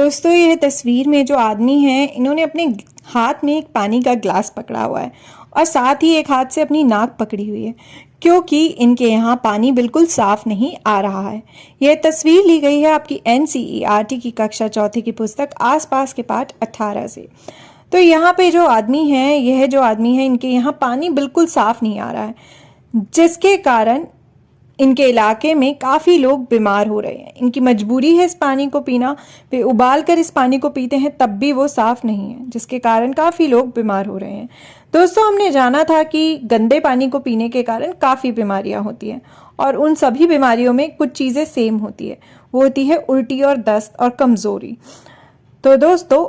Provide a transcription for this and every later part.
दोस्तों, यह तस्वीर में जो आदमी है, इन्होंने अपने हाथ में एक पानी का ग्लास पकड़ा हुआ है और साथ ही एक हाथ से अपनी नाक पकड़ी हुई है, क्योंकि इनके यहाँ पानी बिल्कुल साफ नहीं आ रहा है। यह तस्वीर ली गई है आपकी NCERT की कक्षा चौथी की पुस्तक आसपास के पाठ 18 से। तो यहाँ पे जो आदमी है, यह जो आदमी है, इनके यहाँ पानी बिल्कुल साफ नहीं आ रहा है, जिसके कारण इनके इलाके में काफ़ी लोग बीमार हो रहे हैं। इनकी मजबूरी है इस पानी को पीना, वे उबाल कर इस पानी को पीते हैं तब भी वो साफ़ नहीं है, जिसके कारण काफ़ी लोग बीमार हो रहे हैं। दोस्तों, हमने जाना था कि गंदे पानी को पीने के कारण काफ़ी बीमारियां होती हैं और उन सभी बीमारियों में कुछ चीज़ें सेम होती है, वो होती है उल्टी और दस्त और कमज़ोरी। तो दोस्तों,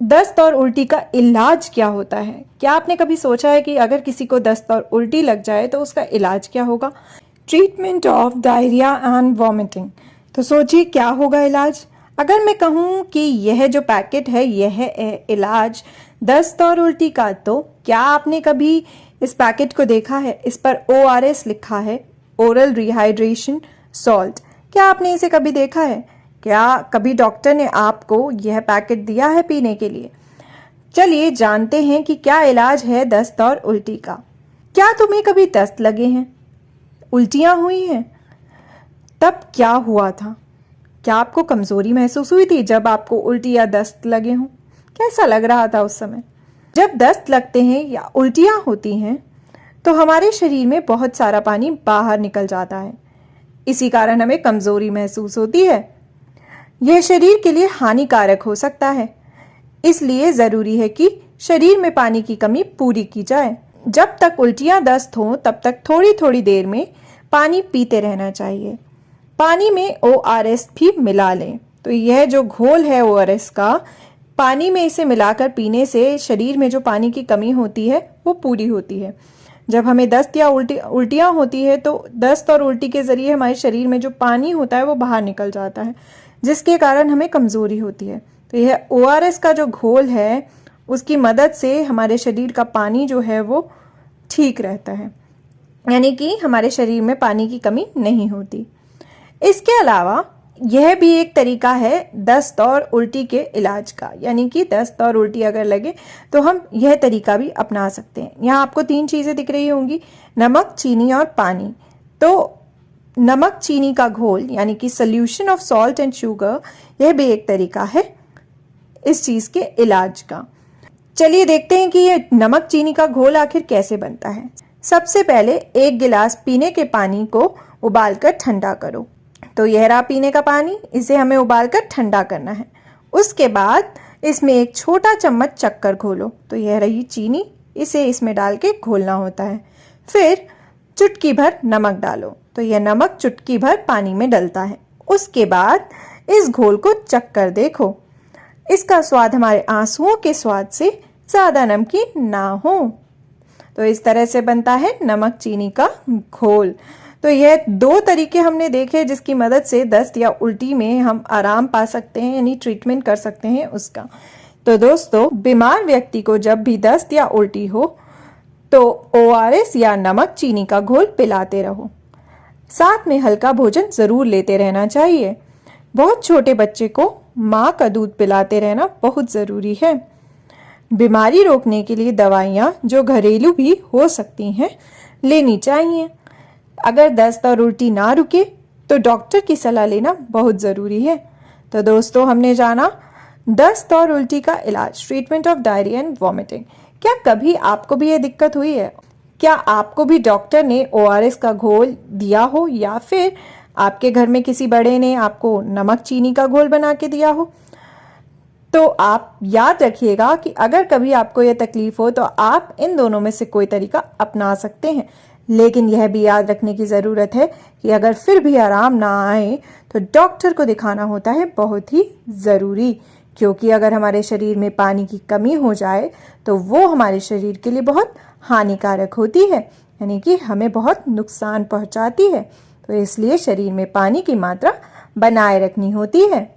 दस्त और उल्टी का इलाज क्या होता है? क्या आपने कभी सोचा है कि अगर किसी को दस्त और उल्टी लग जाए तो उसका इलाज क्या होगा? Treatment of diarrhoea and vomiting. तो सोचिए क्या होगा इलाज। अगर मैं कहूँ कि यह जो पैकेट है यह है इलाज दस्त और उल्टी का, तो क्या आपने कभी इस पैकेट को देखा है? इस पर ORS लिखा है, ओरल रिहाइड्रेशन सॉल्ट। क्या आपने इसे कभी देखा है? क्या कभी डॉक्टर ने आपको यह पैकेट दिया है पीने के लिए? चलिए जानते हैं कि क्या इलाज है दस्त और उल्टी का। क्या तुम्हें कभी दस्त लगे हैं, उल्टियां हुई हैं? तब क्या हुआ था? क्या आपको कमजोरी महसूस हुई थी जब आपको उल्टी या दस्त लगे हों? कैसा लग रहा था उस समय? जब दस्त लगते हैं या उल्टियां होती हैं तो हमारे शरीर में बहुत सारा पानी बाहर निकल जाता है। इसी कारण हमें कमजोरी महसूस होती है। यह शरीर के लिए हानिकारक हो सकता है, इसलिए जरूरी है कि शरीर में पानी की कमी पूरी की जाए। जब तक उल्टियां दस्त हों तब तक थोड़ी थोड़ी देर में पानी पीते रहना चाहिए। पानी में ORS भी मिला लें। तो यह जो घोल है ORS का, पानी में इसे मिलाकर पीने से शरीर में जो पानी की कमी होती है वो पूरी होती है। जब हमें दस्त या उल्टियां होती है तो दस्त और उल्टी के जरिए हमारे शरीर में जो पानी होता है वो बाहर निकल जाता है, जिसके कारण हमें कमजोरी होती है। तो यह ORS का जो घोल है उसकी मदद से हमारे शरीर का पानी जो है वो ठीक रहता है, यानी कि हमारे शरीर में पानी की कमी नहीं होती। इसके अलावा यह भी एक तरीका है दस्त और उल्टी के इलाज का, यानी कि दस्त और उल्टी अगर लगे तो हम यह तरीका भी अपना सकते हैं। यहाँ आपको 3 चीज़ें दिख रही होंगी, नमक, चीनी और पानी। तो नमक चीनी का घोल, यानी कि solution of salt and sugar, यह भी एक तरीका है इस चीज़ के इलाज का। चलिए देखते हैं कि ये नमक चीनी का घोल आखिर कैसे बनता है। सबसे पहले 1 गिलास पीने के पानी को उबालकर ठंडा करो। तो यह रहा पीने का पानी, इसे हमें उबालकर ठंडा करना है। उसके बाद इसमें 1 छोटा चम्मच शक्कर घोलो। तो यह रही चीनी, इसे इसमें डाल के घोलना होता है। फिर चुटकी भर नमक डालो। तो यह नमक चुटकी भर पानी में डलता है। उसके बाद इस घोल को चख कर देखो, इसका स्वाद हमारे आंसुओं के स्वाद से ज़्यादा नमकीन ना हो। तो इस तरह से बनता है नमक चीनी का घोल। तो यह 2 तरीके हमने देखे जिसकी मदद से दस्त या उल्टी में हम आराम पा सकते हैं, यानी ट्रीटमेंट कर सकते हैं उसका। तो दोस्तों, बीमार व्यक्ति को जब भी दस्त या उल्टी हो तो ORS या नमक चीनी का घोल पिलाते रहो। साथ में हल्का भोजन जरूर लेते रहना चाहिए। बहुत छोटे बच्चे को माँ का दूध पिलाते रहना बहुत ज़रूरी है। बीमारी रोकने के लिए दवाइयाँ जो घरेलू भी हो सकती हैं लेनी चाहिए। अगर दस्त और उल्टी ना रुके तो डॉक्टर की सलाह लेना बहुत ज़रूरी है। तो दोस्तों, हमने जाना दस्त और उल्टी का इलाज, treatment of diarrhoea and vomiting. क्या कभी आपको भी ये दिक्कत हुई है? क्या आपको भी डॉक्टर ने ORS का घोल दिया हो, या फिर आपके घर में किसी बड़े ने आपको नमक चीनी का घोल बना के दिया हो? तो आप याद रखिएगा कि अगर कभी आपको यह तकलीफ हो तो आप इन दोनों में से कोई तरीका अपना सकते हैं, लेकिन यह भी याद रखने की ज़रूरत है कि अगर फिर भी आराम ना आए तो डॉक्टर को दिखाना होता है बहुत ही ज़रूरी, क्योंकि अगर हमारे शरीर में पानी की कमी हो जाए तो वो हमारे शरीर के लिए बहुत हानिकारक होती है, यानी कि हमें बहुत नुकसान पहुंचाती है। तो इसलिए शरीर में पानी की मात्रा बनाए रखनी होती है।